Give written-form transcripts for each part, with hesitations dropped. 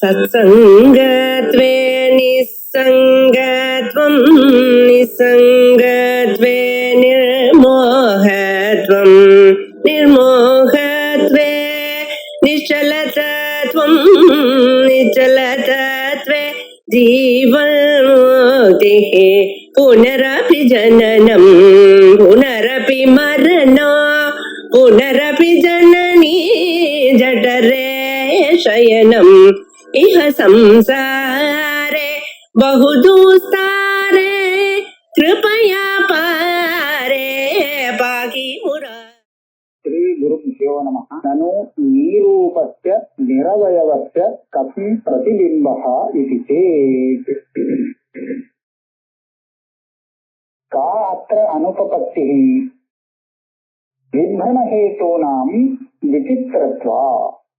सत्सङ्गत्वे निस्सङ्गत्वं निस्सङ्गत्वे निर्मोहत्वं निर्मोहत्वे निश्चलतत्वं निश्चलतत्वे जीवन्मुक्तिः पुनरपि जननं पुनरपि मरणं पुनरपि जननी जठरे शयनम् इह संसारे बहुदुस्तारे कृपया पारे पाहि मुरारे। श्री गुरुभ्यो नमः। ननु निरूपस्य निरवयवस्य कथं प्रतिबिम्बः इति चेत् का अत्र अनुपपत्तिः विभ्रमहेतूनां विचित्रत्वा।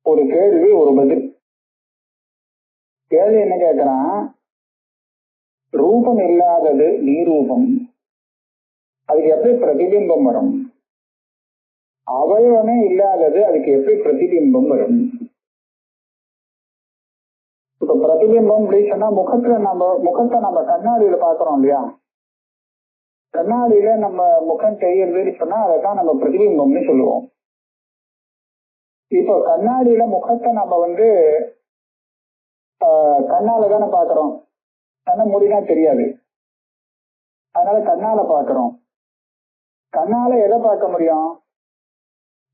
ஒரு கேள்வி ஒரு பதில். கேள்வி என்ன கேட்கிறான், ரூபம் இல்லாதது நீரூபம், அதுக்கு எப்படி பிரதிபிம்பம் வரும்? அவயவமே இல்லாதது அதுக்கு எப்படி பிரதிபிம்பம் வரும்? இப்ப பிரதிபிம்பம் அப்படின்னு சொன்னா முகத்தை நம்ம கண்ணாடியில பாக்குறோம் இல்லையா? கண்ணாடியில நம்ம முகம் தெரியுதுன்னு சொன்னா அதைத்தான் நம்ம பிரதிபிம்பம்னு சொல்லுவோம். இப்போ கண்ணாடியில முகத்தை நம்ம கண்ணால தானே பாக்குறோம், கண்ண மூடினா தெரியாது, அதனால கண்ணால பாக்குறோம். கண்ணால எதை பார்க்க முடியும்?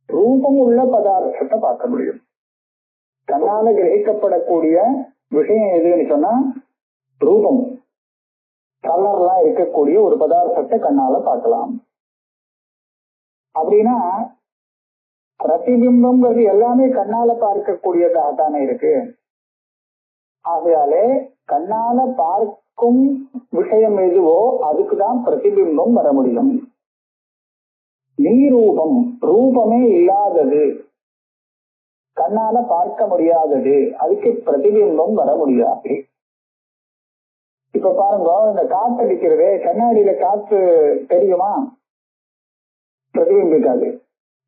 ரூபம் உள்ள பதார்த்தத்தை பார்க்க முடியும். கண்ணால கிரகிக்கப்படக்கூடிய விஷயம் எதுன்னு சொன்னா ரூபம், கலர்லாம் இருக்கக்கூடிய ஒரு பதார்த்தத்தை கண்ணால பார்க்கலாம். அப்படின்னா பிரதிபிம்பம்ங்கிறது எல்லாமே கண்ணால பார்க்கக்கூடியதாக தானே இருக்கு. ஆகையாலே கண்ணால பார்க்கும் விஷயம் எதுவோ அதுக்குதான் பிரதிபிம்பம் வர முடியும். நீரூபம், ரூபமே இல்லாதது, கண்ணால பார்க்க முடியாதது, அதுக்கு பிரதிபிம்பம் வர முடியாது. இப்ப பாருங்க, இந்த காத்து அடிக்கிறது, கண்ணாடியில காத்து தெரியுமா? பிரதிபிம்பிக்காது,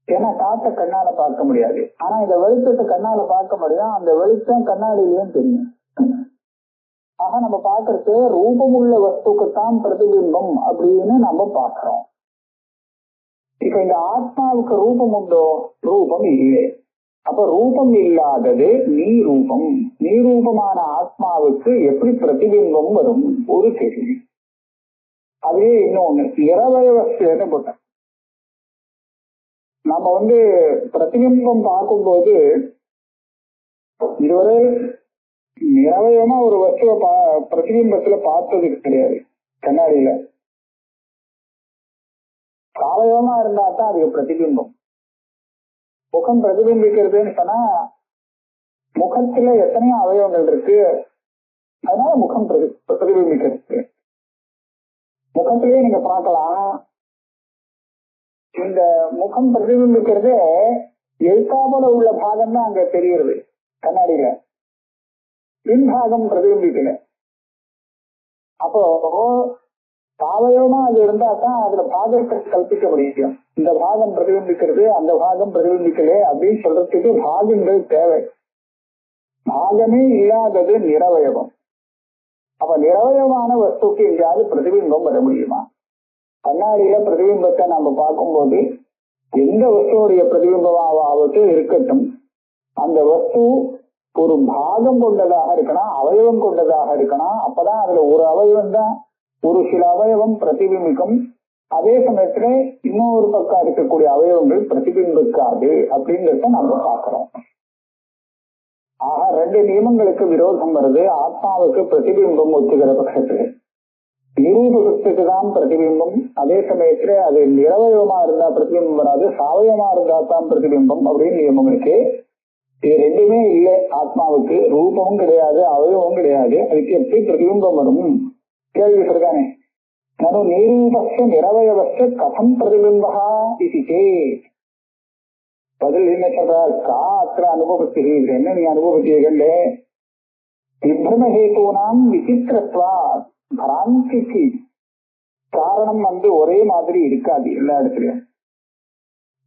ஏன்னா காத்த கண்ணால பார்க்க முடியாது. ஆனா இந்த வெளிச்சத்தை கண்ணால பார்க்க முடியும், அந்த வெளிச்சம் கண்ணாடியிலயும் தெரியும். ஆக நம்ம பார்க்கறது ரூபம் உள்ள வஸ்துக்குத்தான் பிரதிபிம்பம் அப்படின்னு நம்ம பார்க்கிறோம். இப்ப இந்த ஆத்மாவுக்கு ரூபம் உண்டோ? ரூபம் இல்லை. அப்ப ரூபம் இல்லாதது நீரூபம். நீரூபமான ஆத்மாவுக்கு எப்படி பிரதிபிம்பம் வரும்? ஒரு கேள்வி. அதே இன்னொன்னு நிரவயவஸ்தேன்னு போட்டேன். நம்ம பிரதிபிம்பம் பார்க்கும்போது இதுவரை நிரவயமா ஒரு வஸ்துவ பிரதிபிம்பத்துல பார்த்தது கிடையாது. கண்ணாடியில அவயவமா இருந்தா தான் அதுக்கு பிரதிபிம்பம். முகம் பிரதிபிம்பிக்கிறதுன்னு சொன்னா முகத்துல எத்தனையோ அவயவங்கள் இருக்கு, அதனால முகம் பிரதிபிம்பிக்கிறது. முகத்திலேயே நீங்க பார்க்கலாம், இந்த முகம் பிரதிபிம்பிக்கிறது எழுத்தாமல உள்ள பாகம் தான் அங்க தெரிகிறது கண்ணாடியில, பின்பாகம் பிரதிபிம்பிக்கல. அப்போ அவயவமா அது இருந்தா தான் அதுல பாகத்தை கல்பிக்க முடியும். இந்த பாகம் பிரதிபிம்பிக்கிறது, அந்த பாகம் பிரதிபிம்பிக்கல அப்படின்னு சொல்றதுக்கு பாகங்கள் தேவை. பாகமே இல்லாதது நிரவயவம். அப்ப நிரவயமான வஸ்துக்கு எங்கேயாவது பிரதிபிம்பம் வர முடியுமா? கண்ணாடியில பிரதிபிம்பத்தை நம்ம பார்க்கும்போது எந்த வஸ்துடைய பிரதிபிம்பமாவது இருக்கட்டும், அந்த வஸ்து ஒரு பாகம் கொண்டதாக இருக்கணும், அவயவம் கொண்டதாக இருக்கணும். அப்பதான் அதுல ஒரு அவயவம் தான், ஒரு சில அவயவம் பிரதிபிம்பிக்கும். அதே சமயத்துல இன்னொரு பக்கம் இருக்கக்கூடிய அவயவங்கள் பிரதிபிம்பிக்காது அப்படிங்கிறத நம்ம பார்க்கிறோம். ஆக ரெண்டு நியமங்களுக்கு விரோதம் வருது. ஆத்மாவுக்கு பிரதிபிம்பம் ஒத்துக்கிற பட்சத்துல நிரூபகத்துக்கு தான் பிரதிபிம்பம், அதே சமயத்துல அது நிரவயவமா இருந்தா பிரதிபிம்பம் வராது, சாவயமா இருந்தா தான் பிரதிபிம்பம் அப்படின்னு நியமம் இருக்கு. இது ரெண்டுமே இல்லை ஆத்மாவுக்கு. ரூபமும் கிடையாது, அவயவமும் கிடையாது, அதுக்கு எப்படி பிரதிபிம்பம் வரும்? கேள்வி இருக்கானே. நனு நிரூபஸ்ய நிரவயவஸ்ய கதம் பிரதிபிம்பா இது சேத். பதில் என்ன சொல்றார்? கா அத்திர அனுபவத்தி. என்ன நீ அனுபவத்தியர்கள் விப்ரமஹேதூனாம் விசித்திரத்வா. பிராந்திக்கு காரணம் ஒரே மாதிரி இருக்காது எல்லா இடத்துலயும்.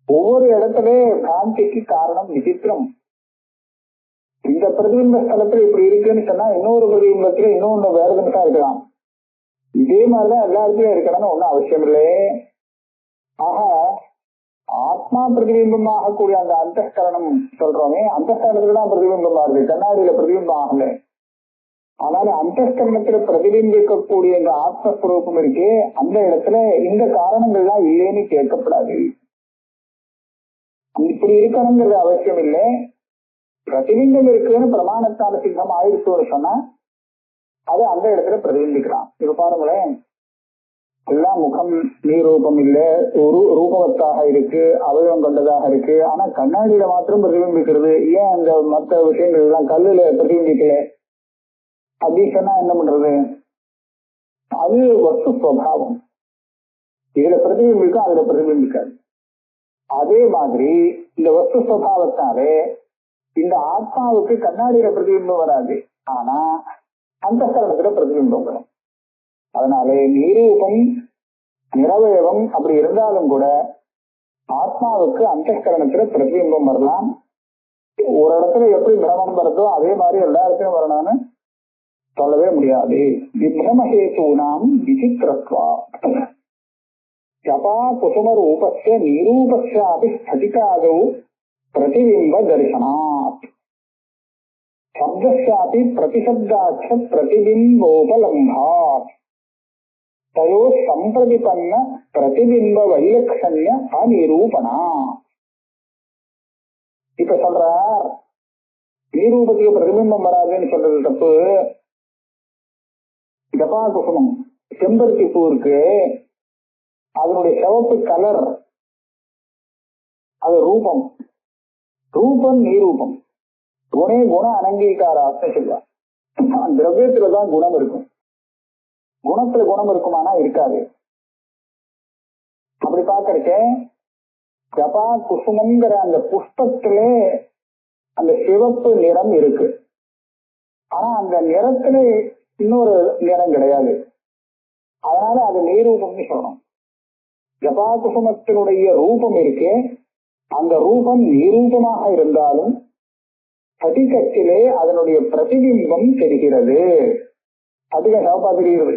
ஒவ்வொரு இடத்துல பிராந்திக்கு காரணம் விசித்திரம். இந்த பிரதிபிம்ப ஸ்தலத்துல இப்படி இன்னொரு பிரதிபிம்பத்துல இன்னொன்னு வேற நிமிஷம் இருக்கலாம். இதே மாதிரிதான் எல்லா இடத்துலயும் இருக்கணும்னு ஒன்னும் அவசியம் இல்லை. ஆக ஆத்மா பிரதிபிம்பமாக கூடிய அந்த அந்தஸ்கரணம் சொல்றோமே, அந்தஸ்கரணத்துல தான் பிரதிபிம்பமா இருக்கு, கண்ணாடியில பிரதிபிம்பம் ஆகல. ஆனாலும் அந்தஸ்கரணத்துல பிரதிபிம்பிக்கக்கூடிய இந்த ஆத்மஸ்வரூபம் இருக்கே, அந்த இடத்துல இந்த காரணங்கள்லாம் இல்லைன்னு கேட்கப்படாது. இப்படி இருக்கணுங்கிறது அவசியம் இல்லை. பிரதிபிம்பம் இருக்குன்னு பிரமாணத்தால சித்தம் ஆயிடுச்சுன்னு சொன்னா அது அந்த இடத்துல பிரதிபிம்பிக்கலாம். இப்ப பாருங்களேன், எல்லாம் முகம் நீரூபம் இல்ல, ஒரு ரூபவத்தாக இருக்கு, அவயவம் கொண்டதாக இருக்கு. ஆனா கண்ணாடியில மாத்திரம் பிரதிபிம்பிக்கிறது. ஏன் அந்த மற்ற விஷயங்கள் எல்லாம் கல்லுல பிரதிபிம்பிக்கல அப்படின்னு சொன்னா என்ன பண்றது? அது வஸ்து சுவாவம். இதுல பிரதிபிம்பிக்கும், அதுல பிரதிபிம்பிக்காது. அதே மாதிரி இந்த வஸ்து சுவாவத்தாலே இந்த ஆத்மாவுக்கு கண்ணாடியில பிரதிபிம்பம் வராது, ஆனா அந்த ஸ்தலத்துல பிரதிபிம்பம் வரும். அதனாலே நிரூபம் நிரவயவம் அப்படி இருந்தாலும் கூட ஆத்மாவுக்கு அந்தஸ்கரணத்துல பிரதிபிம்பம் வரலாம். ஒரு இடத்துல எப்படி பிரமம் வருதோ அதே மாதிரி எல்லா இடத்துலயும் வரணும்னு சொல்லவே முடியாது. விப்ரமஹேதூனாம் விசித்திரத்வா ஜபா குசும ரூபஸ்ய நிரூபஸ்யாபி ஸ்படிகாதௌ பிரதிபிம்ப தரிசனாத் சப்தஸ்யாபி பிரதிசப்தாச்ச பிரதிபிம்போபலம்பாத் தயோ சம்பிரதிபன்ன பிரதிபிம்ப வைலக்ஷண்ய அநிரூபணா. இப்ப சொல்ற நிரூபத்துக்கு பிரதிபிம்பம் வராதுன்னு சொல்றது தப்பு. ஜபா குசுமம் செம்பருத்தி பூ இருக்கு, அதனுடைய சிவப்பு கலர் அது ரூபம். ரூபம் நீரூபம் குணே குண அனங்கீகாராத்னு சொல்லுவார். திரவியத்துலதான் குணம் இருக்கும், குணத்துல குணம் இருக்குமானா இருக்காது. அப்படி பாக்கறக்க ஜபா குசுமங்கிற அந்த புஷ்பத்திலே அந்த சிவப்பு நிறம் இருக்கு, ஆனா அந்த நிறத்துல இன்னொரு நிறம் கிடையாது. அதனால அது நீரூபம்னு சொல்லணும். ஜபா குசுமத்தினுடைய ரூபம் இருக்கு, அந்த ரூபம் நிரூபமாக இருந்தாலும் ஸ்படிகத்திலே அதனுடைய பிரதிபிம்பம் தெரிகிறது. அதிக சிவப்பா தெரிகிறது.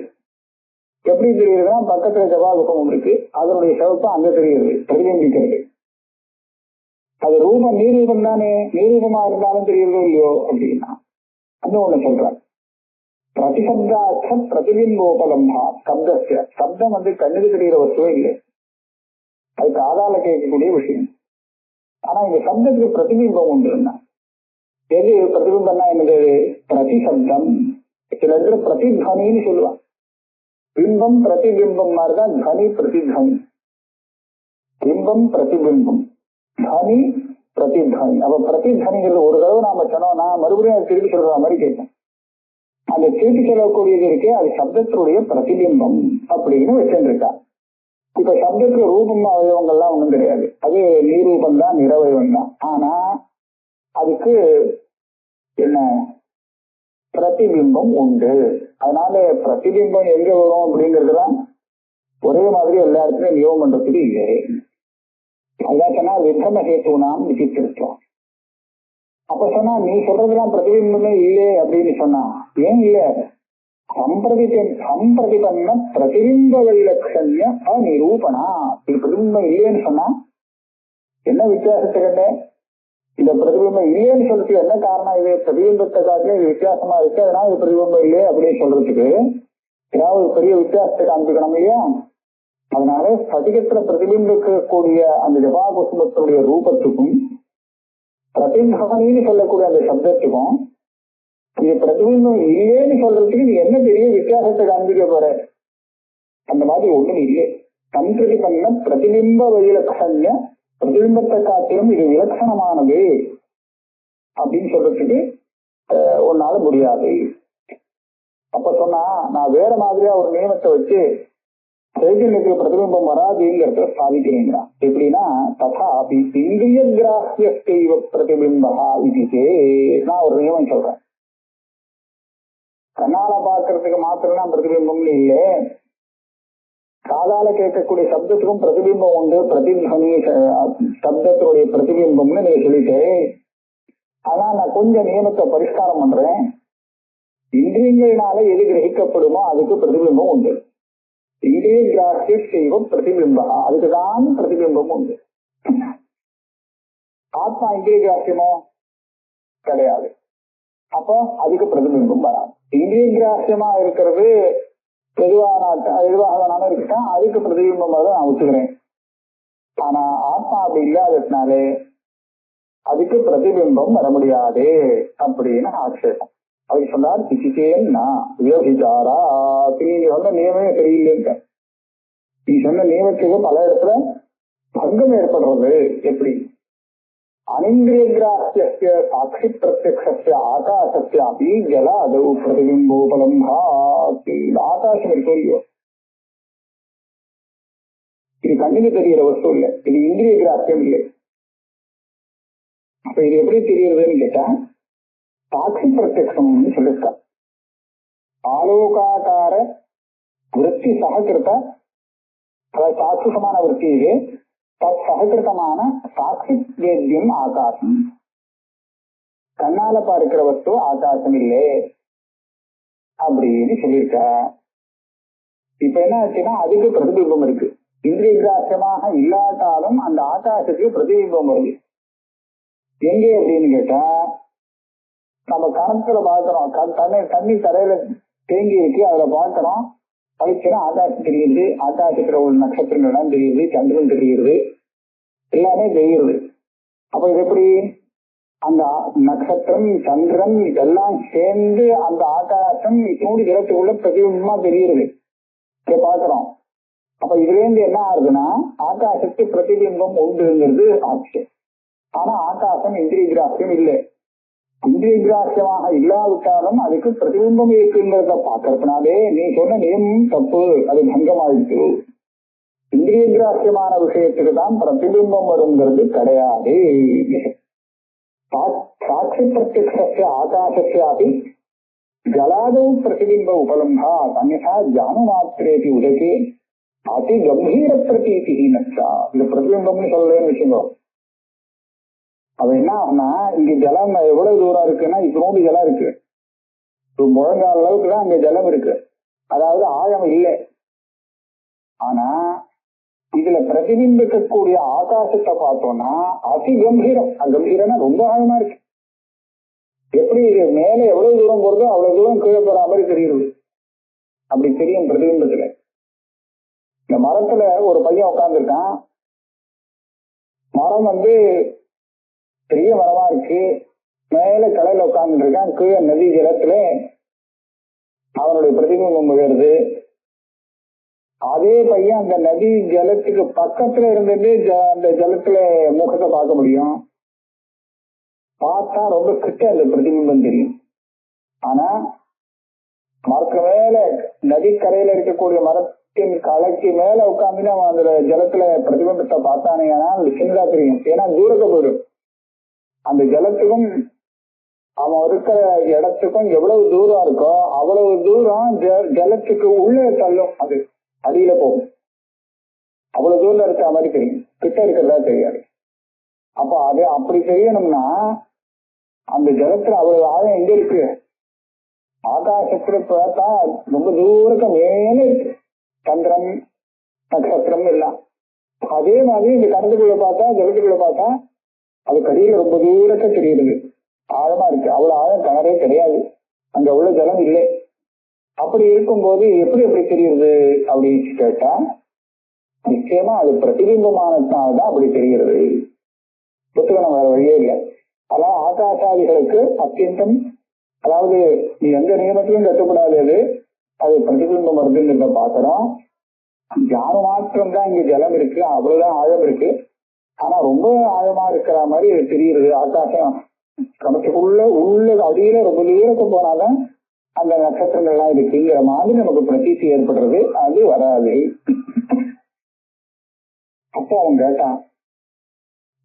எப்படி தெரியுதுன்னா, பக்கத்துல ஜபா குசுமம் இருக்கு, அதனுடைய சிவப்பு அங்க தெரிகிறது, பிரதிபிம்பிக்கிறது. அது ரூபம் நீரூபம் தானே, நீரூபமா இருந்தாலும் தெரியுறதோ இல்லையோ அப்படின்னா அது ஒண்ணு சொல்றாரு. பிரதிசப்தாட்ச பிரதிபிம்போபலம்பா சப்தஸ்ய, சப்தம் கண்ணுக்கு தெரிகிற வஸ்துவே இல்லை, அது காதால கேட்கக்கூடிய விஷயம். ஆனா இந்த சப்தத்துக்கு பிரதிபிம்பம் உண்டுன்னா எது பிரதிபிம்பம்னா என்னது? பிரதிசப்தம். சில இடத்துல பிரதித்வனின்னு சொல்லுவான். பிம்பம் பிரதிபிம்பம் மாதிரிதான் தனி பிரதித்வனி. பிம்பம் பிரதிபிம்பம், தனி பிரதித்வனி. அப்ப பிரதித்வனிங்கிறது ஒரு தடவை நாம சொன்னோம்னா மறுபடியும் திருப்பி சொல்ற மாதிரி கேட்கும். அந்த திருப்பி சொல்லக்கூடியது இருக்கே, அது சப்தத்தினுடைய பிரதிபிம்பம் அப்படின்னு வச்சிருக்கா. இப்ப சப்தத்துல ரூபம் அவயவங்கள்லாம் ஒண்ணும் கிடையாது, அது நீரூபம் தான், நிரவயவம் தான். ஆனா அதுக்கு என்ன பிரதிபிம்பம் உண்டு. அதனால பிரதிபிம்பம் எங்க வரும் அப்படிங்கறதுலாம் ஒரே மாதிரி எல்லா இடத்துலயும் நியமம் பண்றதுக்கு இல்லை. அதான் சொன்னா விப்ரம ஹேதூனாம் விசித்திரத்துவம். அப்ப சொன்னா நீ சொல்றதுலாம் பிரதிபிம்பமே இல்லை அப்படின்னு சொன்னா ஏன் இல்ல? சம்பிரதிபன்ன பிரதிபிம்ப வைலட்சண்ய அநிரூபணா. இது பிரதிபிம்பம் இல்லைன்னு சொன்னா என்ன வித்தியாசத்தை கண்ட? இந்த பிரதிபிம்பம் இல்லைன்னு சொல்றதுக்கு என்ன காரணம்? இது பிரதிபிம்பத்தை காட்டில இது வித்தியாசமா இருக்கு, அதனால இது பிரதிபிம்பம் இல்லை அப்படின்னு சொல்றதுக்கு ஏதாவது பெரிய வித்தியாசத்தை காமிக்கணும் இல்லையா? அதனால ஸ்படிகத்துல பிரதிபிம்பிக்கக்கூடிய அந்த ஜபா குசுமத்தினுடைய ரூபத்துக்கும் பிரதிபவனின்னு சொல்லக்கூடிய அந்த சப்தத்துக்கும் இது பிரதிபிம்பம் இல்லைன்னு சொல்றதுக்கு நீ என்ன பெரிய வித்தியாசத்தை காண்பிக்க போற? அந்த மாதிரி ஒண்ணும் இல்லை. சம்பிரதிபன்ன பிரதிபிம்ப வைலட்சண்ய, பிரதிபிம்பத்தை காட்டிலும் இது விலட்சணமானது அப்படின்னு சொல்றதுக்கு ஒன்னால முடியாது. அப்ப சொன்னா நான் வேற மாதிரியா ஒரு நியமத்தை வச்சு சைதன்யத்துக்கு பிரதிபிம்பம் வராதுங்கிறத சாதிக்கிறீங்களா? எப்படின்னா ததா இந்திரிய கிராஹ்ய பிரதிபிம்பா இது. நான் ஒரு நியமம் சொல்றேன். கண்ணால பாக்குறதுக்கு மாத்திரம் பிரதிபிம்பம்னு இல்லை, காதால கேட்கக்கூடிய சப்தத்துக்கும் பிரதிபிம்பம் உண்டு. பிரதித்வனி சப்தத்தினுடைய பிரதிபிம்பம்னு நீங்க சொல்லிட்டு, ஆனா நான் கொஞ்சம் நியமத்தை பரிஷ்காரம் பண்றேன். இந்திரிய இந்திரியங்கள்னால எது கிரகிக்கப்படுமோ அதுக்கு பிரதிபிம்பம் உண்டு. இந்திரிய கிராசிய செய்வம் பிரதிபிம்பம், அதுக்குதான் பிரதிபிம்பம் உண்டு. ஆத்மா இந்திரிய கிராசியமோ கிடையாது, அப்போ அதுக்கு பிரதிபிம்பம் வராது. இந்திரிய கிராசியமா இருக்கிறது எதுவாக வேணாலும் இருக்கட்டும், அதுக்கு பிரதிபிம்பம் வர நான் ஒத்துக்கிறேன். ஆனா ஆத்மா அப்படி இல்லாததுனாலே அதுக்கு பிரதிபிம்பம் வர முடியாது அப்படின்னு ஆட்சேபம். அதுக்கு சொன்னார் சிச்சேன்னா வியோகிச்சாரா, நீ சொன்ன நியமே சரியில்லைங்க. நீ சொன்ன நியமத்துக்கு பல இடத்துல பங்கம் ஏற்படுறது. எப்படி? அனிந்திரிய கிராஹ்ய சாட்சி பிரத்யக்ஷ ஆகாசஸ்யாபி ஜல அதவு பிரதிபிம்போபலம். ஆகாசம் இருக்கோ இல்லையோ, இது கண்ணுக்கு தெரிகிற வஸ்து இல்லை, இது இந்திரிய கிராஹ்யம் இல்லை. அப்ப இது எப்படி தெரியுதுன்னு கேட்டா சாட்சி பிரத்யக்ஷம்னு சொல்லிருக்கா. ஆலோகாக்கார விற்பி சககிருத்த, அதாவது சாட்சிசமான விற்பி இது. தத் சககிருத்தமான சாட்சி வேத்தியம் ஆகாசம். கண்ணால பார்க்கிற வஸ்து ஆகாசம் இல்லை அப்படின்னு சொல்லியிருக்க. இப்ப என்ன ஆச்சுன்னா அதுக்கு பிரதிபிம்பம் இருக்கு. இந்திரிய கிராஹ்யமாக இல்லாட்டாலும் அந்த ஆகாசத்துக்கு பிரதிபிம்பம் வருது. எங்கே அப்படின்னு கேட்டா நம்ம கணத்துல பாக்குறோம், தண்ணி தரையில தேங்கி இருக்கு, அதுல பாக்குறோம், பளிச்சுன்னா ஆகாசம் தெரியுது, ஆகாசத்துல உள்ள நட்சத்திரங்கள்லாம் தெரியுது, சந்திரன் தெரியுது, எல்லாமே தெரியுது. அப்ப இது எப்படி? அந்த நட்சத்திரம் சந்திரன் இதெல்லாம் சேர்ந்து அந்த ஆகாசம் இத்தோடு ஜலத்துக்குள்ள பிரதிபிம்பமா தெரியுது, இதை பாக்குறோம். அப்ப இதுல இருந்து என்ன ஆகுதுன்னா ஆகாசத்துக்கு பிரதிபிம்பம் உண்டுங்கிறது ஆட்சி. ஆனா ஆகாசம் இந்திரிய கிராஹ்யம் இல்லை. இந்திரிய கிராஹ்யமாக இல்லாவிட்டாலும் அதுக்கு பிரதிபிம்பம் இருக்குங்கிறத பாக்கிறதுனாலே நீ சொன்ன நியமம் தப்பு, அது பங்கமாயிடுச்சு. இந்திரிய கிராஹ்யமான விஷயத்துக்கு தான் பிரதிபிம்பம் வருங்கிறது கிடையாது. சாட்சி பிரத்யக்ஷ ஆகாசஸ்யாபி ஜலாதௌ பிரதிபிம்ப உபலம்பா அன்யதா ஜானு மாத்திரேபி உதகே அதி கம்பீர பிரதீதி நச்சா. இந்த பிரதிபிம்பம்னு சொல்லலன்னு வச்சுக்கோ, அது என்ன ஆகுனா இங்க ஜலம் எவ்வளவு தூரம் இருக்குன்னா இத்தோடு ஜலம் இருக்கு, முழங்கால அளவுக்கு தான் அங்க ஜலம் இருக்கு, அதாவது ஆழம் இல்லை. ஆனா இதுல பிரதிபிம்பிக்கக்கூடிய ஆகாசத்தை பார்த்தோம்னா அதி கம்பீரம். கம்பீரம்னா ரொம்ப ஆழமா இருக்கு. எப்படி இது மேல எவ்வளவு தூரம் போறதோ அவ்வளவு தூரம் கீழே போற மாதிரி தெரியுது, அப்படி தெரியும் பிரதிபிம்பத்துல. இந்த மரத்துல ஒரு பையன் உட்கார்ந்துருக்கான், மரம் பெரிய மரமா இருக்கு, மேல கலையில உட்கார்ந்து இருக்கான், கீழே நதி ஜலத்துல அவனுடைய பிரதிபிம்பம் விழுது. அதே பையன் அந்த நதி ஜலத்துக்கு பக்கத்துல இருந்துட்டு அந்த ஜலத்துல முகத்தை பார்க்க முடியும், பார்த்தா ரொம்ப கிட்ட அந்த பிரதிபிம்பம் தெரியும். ஆனா மரத்துக்கு மேல நதிக்கரையில இருக்கக்கூடிய மரத்தின் கலைக்கு மேல உட்கார்ந்து அவன் அந்த ஜலத்துல பிரதிபிம்பத்தை பார்த்தானே ஆனால் சின்னதா தெரியும். ஏன்னா தூரத்தை போயிடும். அந்த ஜலத்துக்கும் அவன் இருக்கிற இடத்துக்கும் எவ்வளவு தூரம் இருக்கோ அவ்வளவு தூரம் ஜலத்துக்கு உள்ளே தள்ளும், அது அடியில போகும். அவ்வளவு தூரம் இருக்கிற மாதிரி தெரியும், கிட்ட இருக்கிறதா தெரியாது. அப்ப அது அப்படி தெரியணும்னா அந்த ஜலத்துல அவ்வளவு ஆழம் எங்க இருக்கு? ஆகாசத்துல பார்த்தா ரொம்ப தூரத்துக்கு மேல இருக்கு, சந்திரன் நட்சத்திரம் எல்லாம். அதே மாதிரி இந்த கடலுக்குள்ள பார்த்தா ஜலத்துக்குள்ள பார்த்தா அது கடியில ரொம்ப தூரத்தை தெரியுது, ஆழமா இருக்கு. அவ்வளவு ஆழம் கிணறே கிடையாது, அங்க உள்ள ஜலம் இல்லை. அப்படி இருக்கும்போது எப்படி எப்படி தெரியுது அப்படின்னு கேட்டா நிச்சயமா அது பிரதிபிம்பமானதுனால்தான் அப்படி தெரிகிறது. புத்தகம் வேற வழியே இல்லை. அதாவது ஆகாசாதிகளுக்கு அத்தியந்தம், அதாவது நீ எந்த நியமத்திலும் கட்டுப்படாதது, அது பிரதிபிம்பம் வருதுங்கிறத பாக்குறோம். ஜானு மாத்திரம் தான் இங்க ஜலம் இருக்கு, அவ்வளவுதான் ஆழம் இருக்கு. ஆனா ரொம்ப ஆழமா இருக்கிற மாதிரி தெரியுது. ஆகாசம் நமக்குள்ள உள்ள அடியில ரொம்ப தூரத்துக்கு போனாதான் அந்த நட்சத்திரங்கள்லாம் இருக்குங்கிற மாதிரி நமக்கு பிரதீதி ஏற்படுறது, அது வராது. அப்போ அவன் கேட்டான்,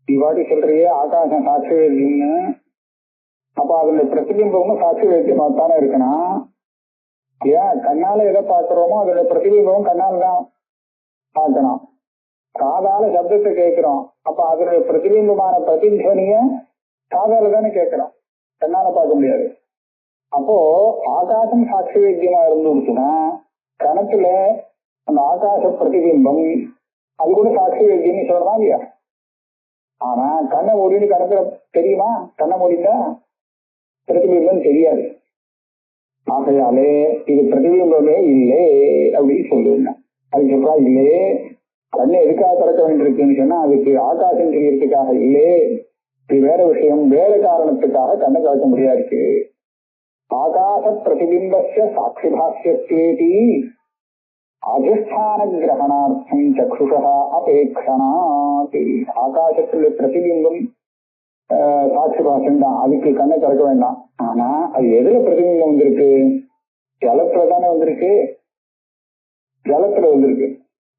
இவ்வாடி சொல்றியே ஆகாசம் சாட்சி வேத்தியம்னு, அப்ப அதுல பிரதிபிம்பமும் சாட்சி வேத்தியமா தானே இருக்கணும். ஏன் கண்ணால எதை பாக்குறோமோ அதோட பிரதிபிம்பமும் கண்ணால தான் பார்க்கணும். காதால சப்தத்தை கேட்கிறோம், அப்ப அதோட பிரதிபிம்பமான பிரதிಧ್ವனிய காதால தானே கேட்கிறோம், கண்ணால பார்க்க முடியாது. அப்போ ஆகாசம் சாட்சி வேத்தியமா இருந்துச்சுன்னா கணத்துல அந்த ஆகாச பிரதிபிம்பம் அது கூட சாட்சி வேத்தியம் சொல்லலாம் இல்லையா? ஆனா கண்ணை மூடின்னு கணக்குல தெரியுமா? கண்ணை மூடிட்டா பிரதிபிம்பம் தெரியாது. ஆகையாலே இது பிரதிபிம்பமே இல்லை அப்படின்னு சொல்லுவாங்க. அதுக்கப்புறம் இல்லையே கண்ணை எதுக்காக திறக்க வேண்டியிருக்குன்னு சொன்னா அதுக்கு ஆகாசம் தெரியறதுக்காக இல்லையே, இது வேற விஷயம், வேற காரணத்துக்காக கண்ணை திறக்க முடியாது இருக்கு. ஆகாச பிரதிபிம்பஸ்ய சாட்சி பாஷ்யத்தேதி அதிஷ்டான கிரகணார்த்தம் சக்ஷுஷா அபேக்ஷணாத். ஆகாசத்துல பிரதிபிம்பம் சாட்சி பாஷ்யம் தான், அதுக்கு கண்ணை திறக்க வேண்டாம். ஆனா அது எதுல பிரதிபிம்பம் வந்திருக்கு? ஜலத்துல தானே வந்திருக்கு, ஜலத்துல வந்திருக்கு.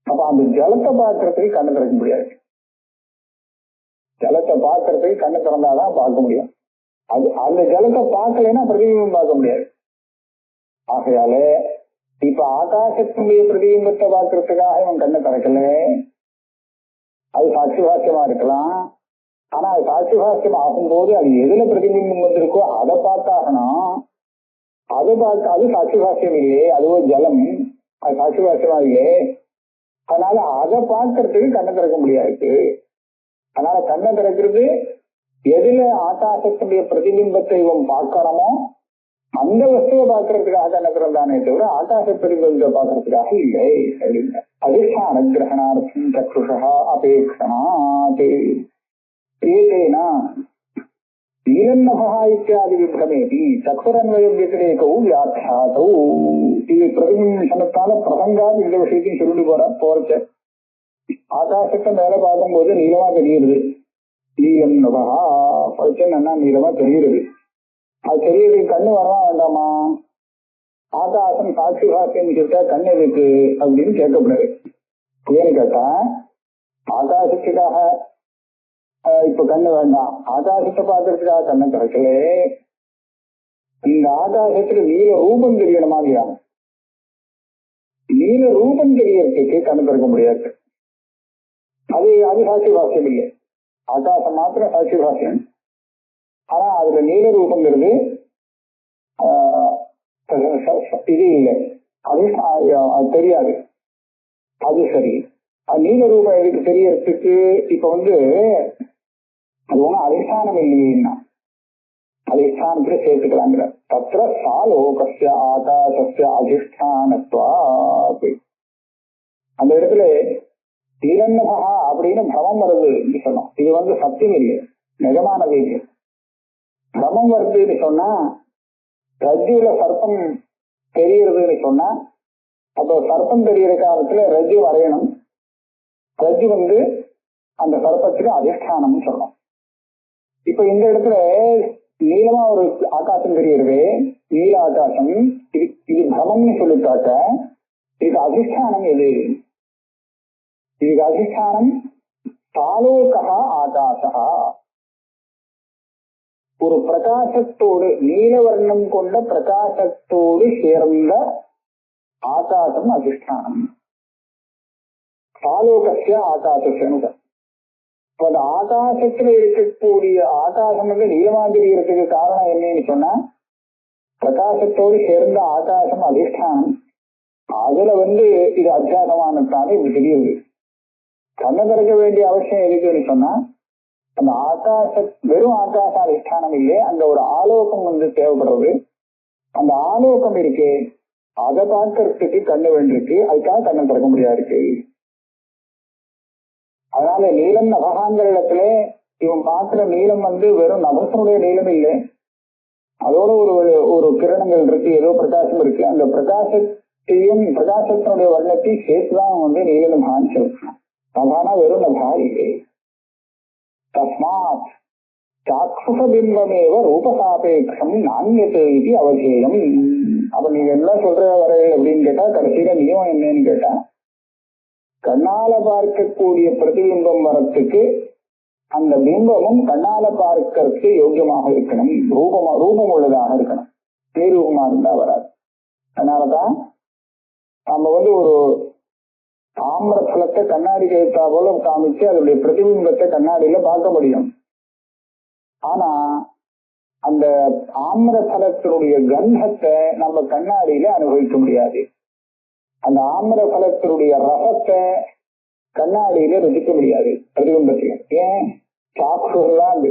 அப்ப அந்த ஜலத்தை பார்க்கறதுக்கு கண்ணை திறக்க முடியாது. ஜலத்தை பார்க்கறதுக்கு கண்ணை திறந்தாதான் பார்க்க முடியும். அது அந்த ஜலத்தை பார்க்கலைன்னா பிரதிபிம்பம் பார்க்க முடியாது. ஆகையால இப்ப ஆகாசத்தினுடைய பிரதிபிம்பத்தை பார்க்கறதுக்காக இவன் கண்ணை திறக்கல, அது சாட்சி பாஷ்யமா இருக்கலாம். ஆனா அது சாட்சி பாஷ்யம் ஆகும்போது அது எதுல பிரதிபிம்பம் வந்திருக்கோ அதை பார்த்தாகணும். அதை பார்க்க அது சாட்சி பாஷ்யம் இல்லையே, அதுவோ ஜலம், அது சாட்சி பாஷ்யமா இல்லையே. அதனால அதை பார்க்கறதுக்கு கண்ணை திறக்க முடியாது. அதனால கண்ணை திறக்கிறது எதுல ஆகாசத்துடைய பிரதிபிம்பத்தை இவன் பார்க்கறமோ அந்த வஸ்துவை பார்க்கறதுக்காக கண்ணை திறந்தானே தவிர ஆகாச பிரதிபிம்பத்தை பார்க்கறதுக்காக இல்லை அப்படின்னு. அதிஷ்டான கிரகணார்த்தம் சக்ஷுஷா அபேக்ஷணாத். ஏதேனா நீலன்னபஹா இத்தியாதி விப்ரமேதி சக்ஷுரன்வயம் வியதிரேகௌ வியாக்கியாதௌ. இது பிரதிபிம்பத்தால பிரசங்காது இந்த விஷயத்தையும் சொல்லிட்டு போறச்ச ஆகாசத்தை மேல பார்க்கும்போது நீளமா தெரியுது. நீலம் நபஹா படிச்சேன்னா நீளமா தெரியுது. அது தெரியறதுக்கு கண்ணு வரவா வேண்டாமா? ஆகாசம் சாட்சி பாஷ்யம் கேட்டா கண்ணு இருக்கு அப்படின்னு கேட்கக்கூடாது. ஏன்னு கேட்டா ஆகாசத்துக்காக இப்ப கண்ணு வேண்டாம், ஆகாசத்தை பார்க்கறதுக்காக கண்ணை திறக்கல. இந்த ஆகாசத்துக்கு நீல ரூபம் தெரியணுமா இல்லையா? நீல ரூபம் தெரியறதுக்கு கண்ணு திறக்க முடியாது. அது சாட்சி பாஷ்யம் இல்லை. ஆகாசம் மாத்திரம் சாட்சி பாஷ்யம். ஆனா அதுல நீல ரூபங்கிறது இது இல்லை, அது தெரியாது. அது சரி, அது நீல ரூபம் எதுக்கு தெரியறதுக்கு? இப்ப அது ஒன்றும் அதிஷ்டானம் இல்லைன்னா அதிஷ்டானத்துல சேர்த்துக்கலாங்கிற தத்திர சாலோகஸ்ய ஆகாசஸ்ய அதிஷ்டானத்வாத். அந்த இடத்துல தீரன்னபகா அப்படின்னு பிரமம் வருது சொன்னோம். இது சத்தியம் இல்லை, நிஜமானது இல்லை. பிரமம் வருதுன்னு சொன்னா ரஜ்ஜுல சர்ப்பம் தெரியறதுன்னு சொன்னா அப்போ சர்ப்பம் தெரிகிற காலத்துல ரஜ்ஜு வரையணும். ரஜ்ஜு அந்த சர்ப்பத்துக்கு அதிஷ்டானம் சொல்லணும். இப்ப இந்த இடத்துல நீளமா ஒரு ஆகாசம் தெரிகிறது, நீல ஆகாசம். இது பிரமம்னு சொல்லிட்டாக்க இதுக்கு அதிஷ்டானம் எது? இதுக்கு அதிஷ்டானம் சாலோகா ஆகாசா. ஒரு பிரகாசத்தோடு நீலவர்ணம் கொண்ட பிரகாசத்தோடு சேர்ந்த ஆகாசம் அதிஷ்டானம். சாலோகஸ்ய ஆகாசம். அந்த ஆகாசத்துல இருக்கக்கூடிய ஆகாசம் நீளமா தெரியறதுக்கு காரணம் என்னன்னு சொன்னா பிரகாசத்தோடு சேர்ந்த ஆகாசம் அதிஷ்டானம். அதுல இது அத்தியாசமானதானே இது தெரியுது. கண்ணை திறக்க வேண்டிய அவசியம் எதுக்குன்னு சொன்னா அந்த வெறும் ஆகாச அதிஷ்டானம் இல்லையே, அங்க ஒரு ஆலோகம் தேவைப்படுறது. அந்த ஆலோகம் இருக்கு, அதை பார்க்கறதுக்கு கண்ணு வேண்டியிருக்கு, அதுக்காக கண்ணை திறக்க முடியாது இருக்கு. அதனால நீலம் நபகாங்கிற இடத்துல இவன் பார்க்கிற நீளம் வெறும் நபசனுடைய நீளம் இல்லை, அதோட ஒரு கிரணங்கள் இருக்கு, ஏதோ பிரகாசம் இருக்கு. அந்த பிரகாசத்தையும் பிரகாசத்தினுடைய வர்ணத்தையும் சேர்த்துதான் நீல நபான்னு சொல்றான். நபானா வெறும் நபா இல்லை. தஸ்மாத் சாட்சுஷபிம்பமேவ ரூபசாபேட்சம் நாண்யத்தை இது அவசியம். அப்ப நீங்க என்ன சொல்ற வரையில் அப்படின்னு கேட்டா கடைசியில நியமம் என்னன்னு கேட்டா கண்ணால பார்க்கக்கூடிய பிரதிபிம்பம் வரத்துக்கு அந்த பிம்பமும் கண்ணால பார்க்கறதுக்கு யோக்கியமாக இருக்கணும், ரூபம் உள்ளதாக இருக்கணும். பேரூபமா இருந்தா வராது. அதனாலதான் நம்ம ஒரு தாமிர பலத்தை கண்ணாடி கழுத்தா போல காமிச்சு அதனுடைய பிரதிபிம்பத்தை கண்ணாடியில பார்க்க முடியும். ஆனா அந்த ஆம்ர பலத்தினுடைய கந்தத்தை நம்ம கண்ணாடியில அனுபவிக்க முடியாது. அந்த ஆம்ர பலத்தினுடைய ரசத்தை கண்ணாடியில ருசிக்க முடியாது பிரதிபிம்பத்துல. ஏன்? சாக்குதான்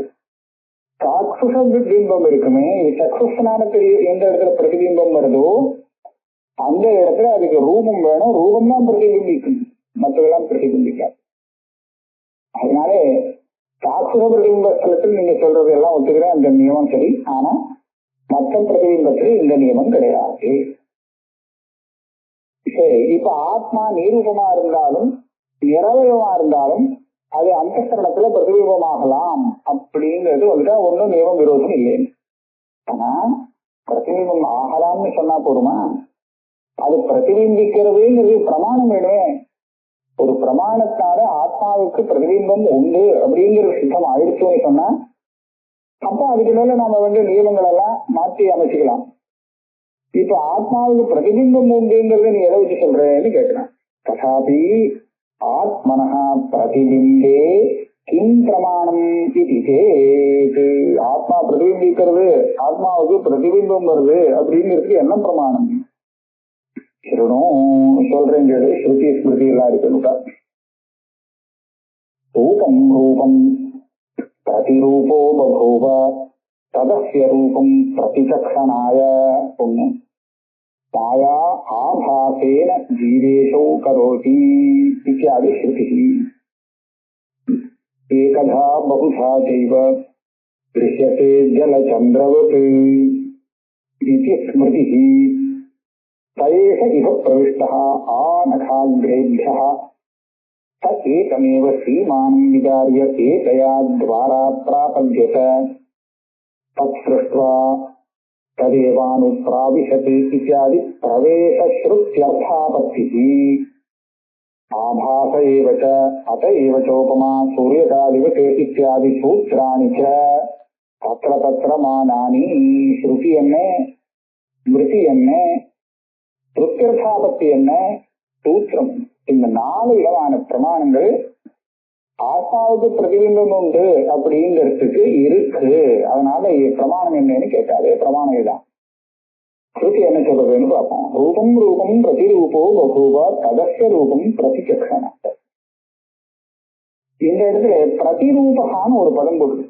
சாக்குஷ பிம்பம் இருக்குமே. இது சக்ஷுஷனான பெரிய எந்த இடத்துல பிரதிபிம்பம் வருதோ அந்த இடத்துல அதுக்கு ரூபம் வேணும். ரூபம் தான் பிரதிபிம்பிக்கும், மற்றதெல்லாம் பிரதிபிம்பிக்காது. அதனால சாக்குஷ பிரதிபிம்ப ஸ்தலத்தில் நீங்க சொல்றது எல்லாம் ஒத்துக்கிறேன், அந்த நியமம் சரி. ஆனா மற்ற பிரதிபிம்பத்தில் இந்த நியமம் கிடையாது. சரி, இப்ப ஆத்மா நிரூபமா இருந்தாலும் நிறவயமா இருந்தாலும் அது அந்தஸ்கரணத்துல பிரதிபிம்பமாகலாம் அப்படிங்கிறது வந்துட்டா ஒன்றும் நியமம் விரோதம் இல்லை. ஆனா பிரதிபிம்பம் ஆகலாம்னு சொன்னா போதுமா? அது பிரதிபிம்பிக்கிறதுங்கிறது பிரமாணம் வேணுமே. ஒரு பிரமாணத்தால ஆத்மாவுக்கு பிரதிபிம்பம் உண்டு அப்படிங்கிற சித்தம் ஆயிடுச்சுன்னு சொன்னா அப்ப அதுக்கு மேல நாம நியமங்கள் எல்லாம் மாற்றி அமைச்சுக்கலாம். இப்ப ஆத்மாவுக்கு பிரதிபிம்பம் உண்டுங்கிறத நீ எதை வச்சு சொல்றேன்னு கேட்கிறான். ததாபி ஆத்மனஹ பிரதிபிம்பே கிம் பிரமாணம் இது சேத். ஆத்மா பிரதிபிம்பிக்கிறது, ஆத்மாவுக்கு பிரதிபிம்பம் வருது அப்படிங்கிறதுக்கு என்ன பிரமாணம்? சொல்றேன் கேடு. ஸ்ருதி ஸ்மிருதி எல்லாம் இருக்குன்னு. ரூபம் ரூபம் பிரதிரூபோ பபூவ ததஸ்ய ரூபம் பிரதிசக்ஷணாய ஒண்ணு. மாயா ஆபாசேன ஜீவேஷோ கரோதி இத்யாதி ஸ்ருதி. ஏகதா பகுதா சைவ திருஷ்யதே ஜலச்சந்திரவத் இதி ஸ்மிருதி. தயேஷ இவ பிரவிஷ்டः ஆநகாக்ரேभ्यः स एकमेव सीमानं विदार्य एकया द्वारा प्रापद्यत तत्सृष्ट्वा तदेवानुप्राविशति इत्यादि प्रवेशश्रुत्यर्थापत्तिः. आभास एव च अत एव चोपमा सूर्यकालिवत् इत्यादि सूत्राणि च तत्र तत्र मानानि. श्रुति என்ன, ஸ்மிருதி என்ன, ஸ்ருத்தியர்த்தாபத்தி என்ன, சூத்திரம், இந்த 4 விதமான பிரமாணங்கள் ஆத்மாவுக்கு பிரதிபிம்பம் உண்டு அப்படிங்கிறதுக்கு இருக்கு. அதனால பிரமாணம் என்னன்னு கேட்டாலே பிரமாணம் இதான். ஸ்ருதி என்ன சொல்றதுன்னு பார்ப்போம். ரூபம் ரூபம் பிரதிரூபோ பபூவ ததஸ்ய ரூபம் பிரதிசக்ஷண. இந்த இடத்துல பிரதிரூபகான்னு ஒரு பதம் போடுது.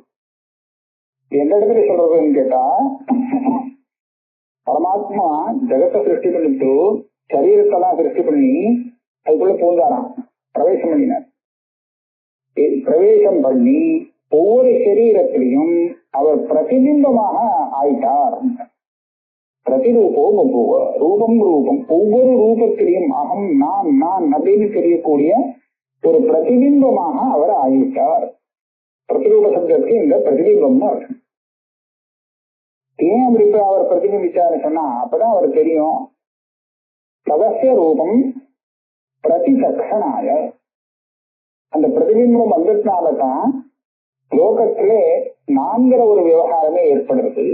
எந்த இடத்துல சொல்றதுன்னு கேட்டா, பரமாத்மா ஜெகத்தை சிருஷ்டி பண்ணிட்டு சரீரத்தெல்லாம் சிருஷ்டி பண்ணி அதுக்குள்ள பூந்தாராம், பிரவேசம் பண்ணினார். பிரவேசம் பண்ணி ஒவ்வொரு சரீரத்திலையும் அவர் பிரதிபிம்பமாக ஆயிட்டார். பிரதிரூபோ பபூவ, ரூபம் ரூபம், ஒவ்வொரு ரூபத்திலையும் அகம் நான் நான் அப்படின்னு தெரியக்கூடிய ஒரு பிரதிபிம்பமாக அவர் ஆயிட்டார். பிரதிரூப சப்தத்துக்கு இந்த பிரதிபிம்பம்னு அர்த்தம். ஏன் அப்படி இப்ப அவர் பிரதிபிம்பிச்சாரு சொன்னா அப்பதான் அவர் தெரியும். ததஸ்ய ரூபம் பிரதிசக்ஷணாய. அந்த பிரதிபிம்பம் வந்ததுனாலதான் லோகத்திலே நான்கிற ஒரு விவகாரமே ஏற்படுறது.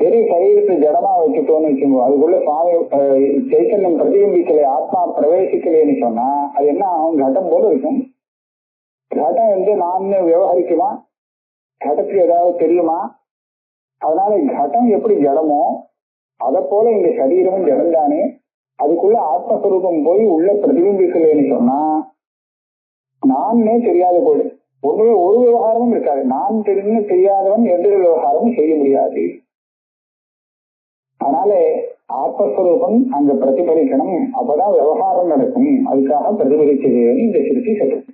பெரிய சரீரத்தை ஜடமா வச்சுட்டோன்னு வச்சுக்கோ, அதுக்குள்ள சுவாமி சைத்தன்யம் பிரதிபிம்பிக்கலை, ஆத்மா பிரவேசிக்கலைன்னு சொன்னா அது என்ன ஆகும்? கட்டம் போல இருக்கும். கட்டம் நான் விவகரிக்குமா? கடத்துக்கு ஏதாவது தெரியுமா? அதனால கட்டம் எப்படி ஜடமோ அத போல இந்த சரீரமும் ஜடம்தானே. அதுக்குள்ள ஆத்மஸ்வரூபம் போய் உள்ள பிரதிபிம்பிக்கலைன்னு சொன்னா நானே தெரியாத போயிடும். ஒரு விவகாரமும் இருக்காது. நான் தெரியாதவன் எந்த விவகாரமும் செய்ய முடியாது. அதனால ஆத்மஸ்வரூபம் அங்க பிரதிபலிக்கணும், அப்பதான் விவகாரம் நடக்கும். அதுக்காக பிரதிபலிச்சதுன்னு இந்த சிருத்தி சொல்லும்.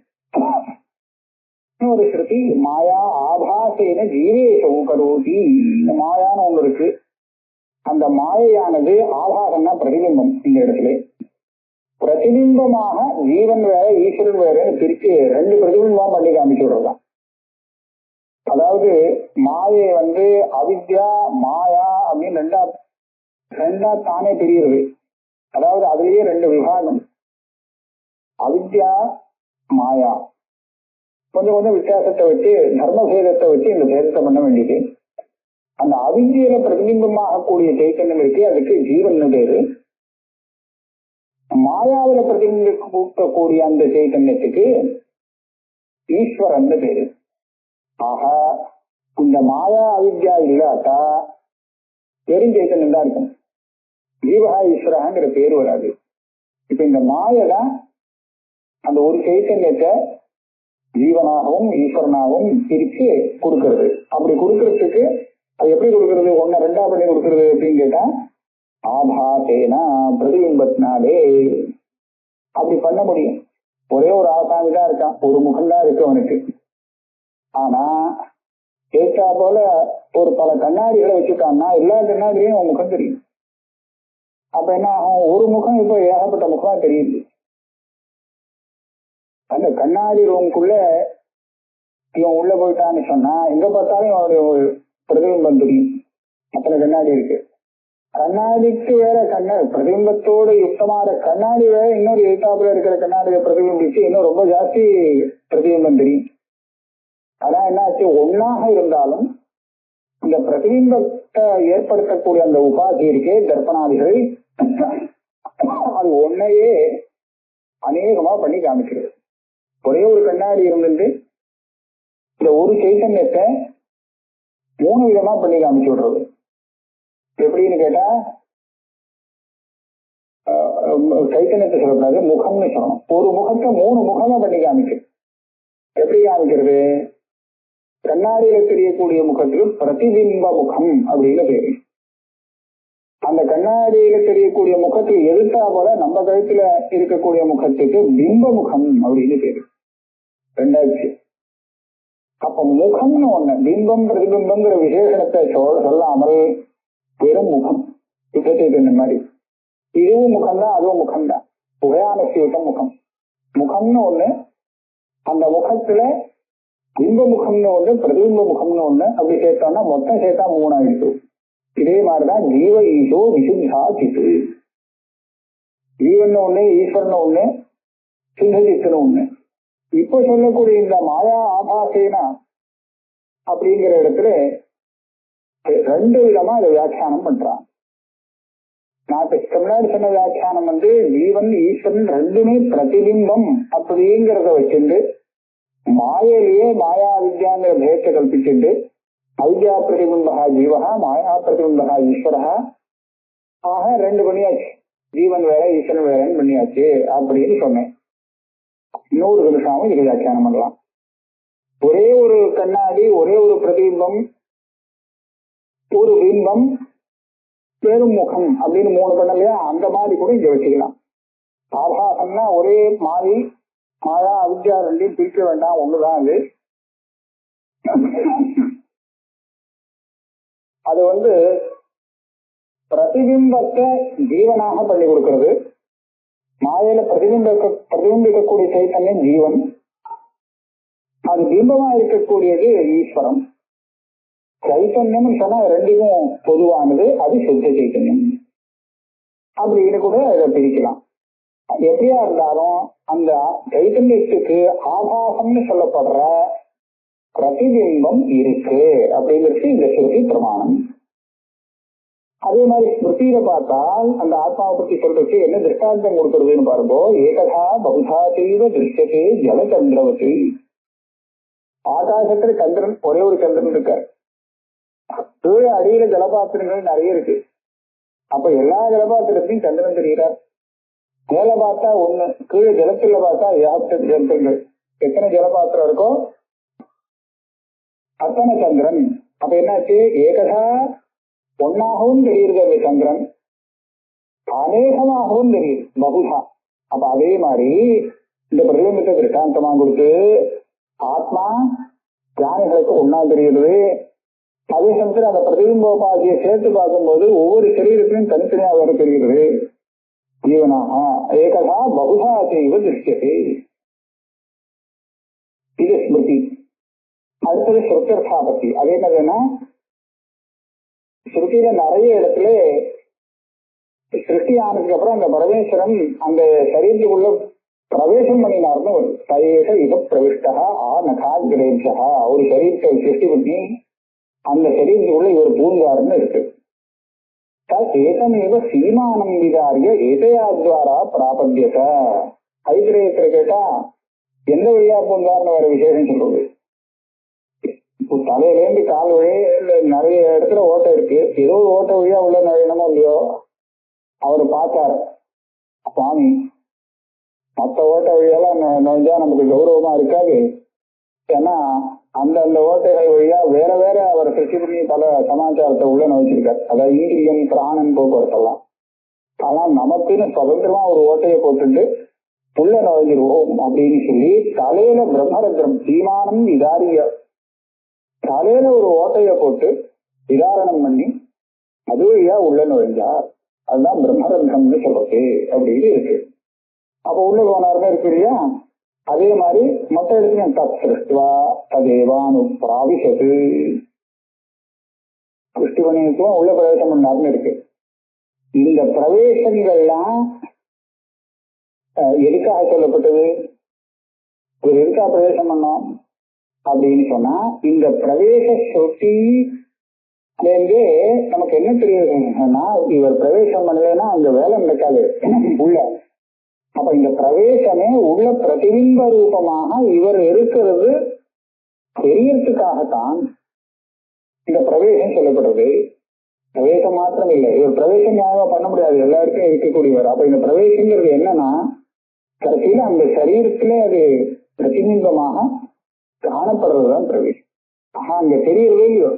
ஒரு ஸ்ருதி மாயா ஆபாசேன ஜீவேஷோ கரோதி. இந்த மாயான்னு ஒண்ணு இருக்கு. அந்த மாயையானது ஆபாசம்னா பிரதிபிம்பம். இந்த இடத்துல பிரதிபிம்பமாக ஜீவன் வேற ஈஸ்வரன் வேறன்னு பிரிச்சு 2 பிரதிபிம்பமா பண்ணி காமிச்சு விடுறதான். அதாவது மாயை அவித்யா மாயா அப்படின்னு ரெண்டா தானே பிரியுது. அதாவது அதுலயே 2 விபாகம், அவித்யா மாயா. கொஞ்சம் கொஞ்சம் வித்தியாசத்தை வச்சு தர்மபேதத்தை வச்சு இந்த பேதத்தை பண்ண வேண்டியது. அந்த அவித்யில பிரதிபிம்பமாக கூடிய சைத்தன்யம் இருக்கு, அதுக்கு ஜீவன் பேரு. மாயாவில பிரதிபிம்பிக்கக்கூடிய அந்த சைத்தன்யத்துக்கு ஈஸ்வரன் பேரு. ஆக இந்த மாயா அவித்யா இல்லாட்டா பெருஞ்சைத்தன்யம் தான் இருக்கும். ஜீவகா ஈஸ்வரங்கிற பேர் வராது. இப்ப இந்த மாயதான் அந்த ஒரு சைத்தன்யத்தை ஜீவனாகவும் ஈஸ்வரனாகவும் பிரிச்சு கொடுக்கறது. அப்படி கொடுக்கறதுக்கு அது எப்படி கொடுக்கறது? ஒன்ன ரெண்டா பண்ணி கொடுக்கறது அப்படின்னு கேட்டா ஆபாசேனா பிரதிபிம்பத்தினாலே அப்படி பண்ண முடியும். ஒரே ஒரு ஆசாமி தான் இருக்கான், ஒரு முகம் தான் இருக்கு அவனுக்கு. ஆனா கேட்டா போல ஒரு பல கண்ணாடிகளை வச்சுட்டான்னா எல்லா கண்ணாடியும் அவன் முகம் தெரியும். அப்ப என்ன ஆகும்? ஒரு முகம் இப்ப ஏகப்பட்ட முகமா தெரியுது. அந்த கண்ணாடி ரூமுக்குள்ள இவன் உள்ள போயிட்டான்னு சொன்னா எங்க பார்த்தாலும் அவனுடைய பிரதிபிம்பம் தெரியும். அத்தனை கண்ணாடி இருக்கு. கண்ணாடிக்கு வேற பிரதிபிம்பத்தோடு யுக்தமான கண்ணாடி வேற இன்னொரு எதிர்த்தாப்புல இருக்கிற கண்ணாடியை பிரதிபிம்பிச்சு இன்னும் ரொம்ப ஜாஸ்தி பிரதிபிம்பம் தெரியும். அதான் என்னாச்சு, ஒன்னாக இருந்தாலும் இந்த பிரதிபிம்பத்தை ஏற்படுத்தக்கூடிய அந்த உபாதி இருக்கே தர்ப்பணாதிகள், அது ஒன்னையே அநேகமா பண்ணி காமிக்கிறது. ஒரே ஒரு கண்ணாடி இருந்துட்டு இந்த ஒரு சைத்தன்யத்தை 3 விதமா பண்ணி காமிச்சு விடுறது. எப்படின்னு கேட்டா சைத்தன்யத்தை சொல்லக்கூடாது, முகம்னு சொல்லணும். ஒரு முகத்தை 3 முகமா பண்ணி காமிக்கிறது. எப்படி காமிக்கிறது? கண்ணாடியில தெரியக்கூடிய முகத்துக்கு பிரதிபிம்ப முகம் அப்படின்னு பேரு. அந்த கண்ணாடியில தெரியக்கூடிய முகத்துக்கு எதிர்த்தா போல நம்ம கழுத்துல இருக்கக்கூடிய முகத்துக்கு பிம்ப முகம் அப்படின்னு பேரு. ரெண்டாச்சு. அப்ப முகம்னு ஒண்ணு, பிம்பம் பிரதிபிம்பங்கிற விசேஷணத்தை சொல்லாமல் வெறும் முகம் இந்த மாதிரி இதுவும் முகம்தான் அதுவும் முகம்தான். உபயானசியுட்டம் முகம். முகம்னு ஒண்ணு, அந்த முகத்துல பிம்ப முகம்னு ஒண்ணு, பிரதிபிம்ப முகம்னு ஒண்ணு. அப்படி சேர்த்தோம்னா மொத்தம் சேர்த்தா 3 ஆயிடுச்சு. இதே மாதிரிதான் ஜீவ ஈசோ விசுத்தா சித்து. ஜீவன் ஒண்ணு, ஈஸ்வரன் ஒண்ணு, சித்த சித்தன் ஒண்ணு. இப்ப சொல்லக்கூடிய இந்த மாயா ஆபாசேனா அப்படிங்கிற இடத்துல 2 விதமா இதை வியாக்கியானம் பண்றான். நான் முன்னாடி சொன்ன வியாக்கியானம் ஜீவன் ஈஸ்வரன் ரெண்டுமே பிரதிபிம்பம் அப்படிங்கிறத வச்சுட்டு மாயிலேயே மாயா வித்யாங்கிற பேச்சை கல்பிச்சுட்டு அவித்யா பிரதிபிம்பகா ஜீவகா மாயா பிரதிபிம்பகா ஈஸ்வரகா ஆக 2 பண்ணியாச்சு. ஜீவன் வேற ஈஸ்வரன் வேறன்னு பண்ணியாச்சு அப்படின்னு சொன்னேன். இன்னொரு நிமிஷமும் இதுக்கு வியாக்கியானம் பண்ணலாம். ஒரே ஒரு கண்ணாடி, ஒரே ஒரு பிரதிபிம்பம், ஒரு பிம்பம், பெரும் முகம் அப்படின்னு 3 பண்ணலையா? அந்த மாதிரி கூட இங்க வச்சுக்கலாம். ஆபாசம்னா ஒரே மாதிரி, மாயா அவித்யா 2 பிரிக்க வேண்டாம், ஒண்ணுதான் அது. அது பிரதிபிம்பத்தை ஜீவனாக பண்ணி கொடுக்கிறது. மாயில பிரதிபிம்பிக்கக்கூடிய சைத்தன்யம் ஜீவன், அது பிம்பமா இருக்கக்கூடியது ஈஸ்வரம். சைத்தன்யம் சொன்னா 2க்கும் பொதுவானது, அது சுத்த சைத்தன்யம் அப்படின்னு கூட இதை பிரிக்கலாம். எப்படியா இருந்தாலும் அந்த சைத்தன்யத்துக்கு ஆபாசம்னு சொல்லப்படுற பிரதிபிம்பம் இருக்கு அப்படிங்கிறது இந்த ஸ்ருதி பிரமாணம். அதே மாதிரி ஸ்மிருதியில பார்த்தால் அந்த ஆத்மாவை பத்தி சொல்றதுக்கு என்ன திருஷ்டாந்தம் கொடுக்கறதுன்னு பாருங்க. ஏகதா பகுதா செய்த திருஷ்யத்தே ஜலச்சந்திரவதி. ஆகாசத்துல சந்திரன், ஒரே ஒரு சந்திரன் இருக்கார். கீழே அடியில ஜலபாத்திரங்கள் நிறைய இருக்கு. அப்ப எல்லா ஜலபாத்திரத்தையும் சந்திரன் தெரிகிறார். மேல பார்த்தா ஒண்ணு, கீழே ஜலத்துல பார்த்தா ஏகப்பட்ட ஜலங்கள். எத்தனை ஜலபாத்திரம் இருக்கோ அத்தனை சந்திரன். அப்ப என்னாச்சு, ஏகதா ஒன்னாகவும் தெரியுது அந்த சந்திரன், அநேகமாகவும் தெரியுது பகுதா. அப்ப அதே மாதிரி இந்த பிரதிபிம்பத்தை திருஷ்டாந்தமா கொடுத்து ஆத்மா ஞானிகளுக்கு ஒன்னா தெரியுது. அதே சமயத்தில் அந்த பிரதிபிம்போபாதியை சேர்த்து பார்க்கும்போது ஒவ்வொரு சரீரத்திலும் தனித்தனியாக வர தெரிகிறது. ஜீவனாக ஏகதா பகுதா செய்வ திருஷ்யத்தை. இது ஸ்மிருதி. அடுத்தது ஸ்ருத்தர்த்தாபத்தி. அது என்னதுன்னா, ஸ்ருதியில நிறைய இடத்துல சிருஷ்டி ஆனதுக்கு அப்புறம் அந்த பரமேஸ்வரன் அந்த சரீரத்துக்குள்ள பிரவேசம் பண்ணினார்னு ஒரு சரீர இத பிரவிஷ்டா நகாகிரேஷா, ஒரு சரீரத்தை சிருஷ்டி பண்ணி அந்த சரீரத்துக்குள்ள இவர் பூந்தாருன்னு இருக்கு. ஏதமேவ சீமானம் விதாரிய ஏதையாத்வாரா பிராபத்தியத. ஐத்திரேயத்துல கேட்டா எந்த வழியா பூந்தார்னு வேற விசேஷம் சொல்றது. தலையில இருந்து கால் வழி நிறைய இடத்துல ஓட்டை இருக்கு, ஏதோ ஒரு ஓட்டை வழியா உள்ள நுழையணுமோ இல்லையோ. அவரு பார்த்தாரு, சுவாமி மற்ற ஓட்டை வழியெல்லாம் நுழைஞ்சா நமக்கு கௌரவமா இருக்காது, ஏன்னா அந்த ஓட்டைகள் வழியா வேற வேற அவர் சிருஷ்டி பண்ணி பல சமாச்சாரத்தை உள்ள நுழைச்சிருக்காரு. அதாவது இந்திரியம் பிராணன் போக்குவரத்தெல்லாம். ஆனா நமக்குன்னு சுதந்திரமா ஒரு ஓட்டையை போட்டுட்டு உள்ள நுழைஞ்சிருவோம் அப்படின்னு சொல்லி தலையில பிரம்மரத்னம் தீமானம் விதாரிய தலையில ஒரு ஓட்டைய போட்டு விதாரணம் பண்ணி அது வழியா உள்ள நுழைஞ்சார். அதுதான் பிரம்மரத்னம்னு சொல்றது அப்படின்னு இருக்கு. அப்ப உள்ள போனாருன்னு இருக்கு இல்லையா. அதே மாதிரி மொத்த இடத்துலயும் தத் சிருஷ்டுவா ததேவானு பிராவிசது சிருஷ்டி பண்ணிக்கும் உள்ள பிரவேசம் பண்ணாருன்னு இருக்கு. இந்த பிரவேசங்கள்லாம் எதுக்காக சொல்லப்பட்டது? ஒரு எதுக்காக பிரவேசம் பண்ணோம் அப்படின்னு சொன்னா, இந்த பிரவேச சொட்டி நமக்கு என்ன தெரியுதுன்னா, இவர் பிரவேசம் பண்ணலன்னா அங்க வேலை நடக்காது உள்ள. அப்ப இந்த பிரவேசமே உள்ள பிரதிபிம்ப ரூபமாக இவர் இருக்கிறது தெரியறதுக்காகத்தான் இந்த பிரவேசம் சொல்லப்படுறது. பிரவேசம் மாத்திரம் இல்லை, இவர் பிரவேசம் நியாயமா பண்ண முடியாது, எல்லாருக்கும் இருக்கக்கூடியவர். அப்ப இந்த பிரவேசங்கிறது என்னன்னா, கடைசியில அந்த சரீரத்திலே அது பிரதிபிம்பமாக காணப்படுறதுதான் பிரவேசம். ஆஹா, அங்க தெரியறதே இல்லையோ,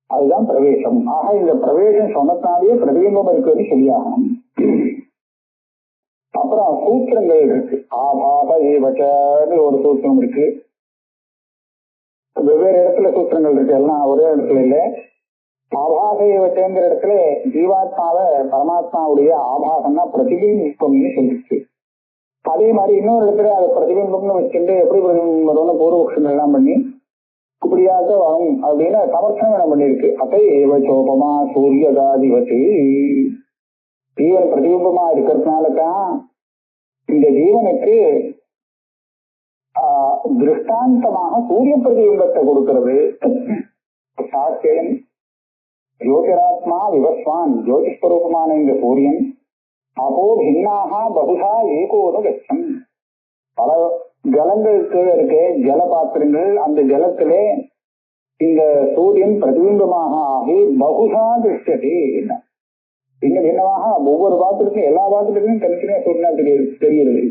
அதுதான் பிரவேசம். ஆக இந்த பிரவேசம் சொன்னதுனாலேயே பிரதிபிம்பம் இருக்குன்னு சொல்லியாகணும். அப்புறம் சூத்திரங்கள் இருக்கு. ஆபாச ஏவச்சன்னு ஒரு சூத்திரம் இருக்கு. வெவ்வேறு இடத்துல சூத்திரங்கள் இருக்கு, எல்லாம் ஒரே இடத்துல இல்லை. ஆபாச ஏவச்சங்கிற இடத்துல ஜீவாத்மாவை பரமாத்மாவுடைய ஆபாசம்னா பிரதிபிம்பம்னு சொல்லிருக்கு. அதே மாதிரி இன்னொரு இடத்துல அதை பிரதிபிம்பம்னு வச்சுட்டு எப்படி பிரதிபிம்பம் வரும்னு பூர்வபக்ஷங்கள் எல்லாம் பண்ணி இப்படியாக வரும் அப்படின்னு சமர்த்தனம் என்ன பண்ணிருக்கு. அத்தை ஏவச்சோபமா சூரியகாதிபத்து ஜீவன் பிரதிபிம்பமா இருக்கிறதுனாலதான் இந்த ஜீவனுக்கு திருஷ்டாந்தமாக சூரிய பிரதிபிம்பத்தை கொடுக்கிறது. சாஸ்திரம் ஜோதிராத்மா விவஸ்வான் ஜோதிஸ்வரூபமான இந்த சூரியன் அப்போ பின்னாக பகுதா ஏகோன கட்சம். பல ஜலங்களுக்கு இருக்க ஜல பாத்திரங்கள், அந்த ஜலத்திலே இந்த சூரியன் பிரதிபிம்பமாக ஆகி பகுதா திருஷ்டதே. பின்ன பின்னமாக ஒவ்வொரு பாத்திரத்தையும் எல்லா பாத்திரத்திலையும் தனித்தனியா சூரியனா தெரிகிறது.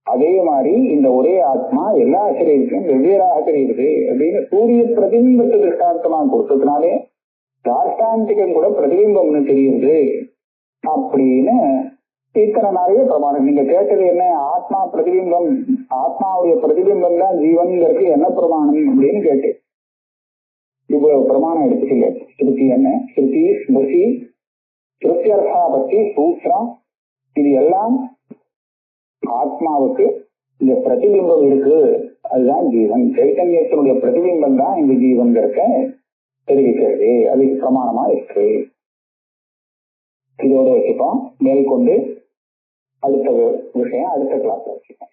அதே மாதிரி இந்த ஒரே ஆத்மா எல்லா சரீரத்திலும் வெவ்வேறாக தெரிகிறது அப்படின்னு சூரிய பிரதிபிம்பத்தை திருஷ்டாந்தமாக கொடுத்ததுனாலே தாஷ்டாந்திகம் கூட பிரதிபிம்பம்னு தெரியுது அப்படின்னு இத்தனை நிறைய பிரமாணம். நீங்க கேட்டது என்ன, ஆத்மா பிரதிபிம்பம், ஆத்மாவுடைய பிரதிபிம்பம் தான் ஜீவன்களுக்கு என்ன பிரமாணம் அப்படின்னு கேட்டு இவ்வளவு பிரமாணம் எடுத்துக்கல. ஸ்ருதி என்ன, ஸ்ருதி ஸ்மிருதி ஸ்ருத்தியர்த்தா பத்தி சூத்திரம், இது எல்லாம் ஆத்மாவுக்கு இந்த பிரதிபிம்பம் இருக்கு, அதுதான் ஜீவன். சைத்தன்யத்தினுடைய பிரதிபிம்பம் தான் இந்த ஜீவன்கிறத தெரிவிக்கிறது, அது பிரமாணமா இருக்கு. இதோட வச்சுப்போம். மேற்கொண்டு அடுத்த விஷயம் அடுத்த கிளாஸ்ல வச்சுப்போம்.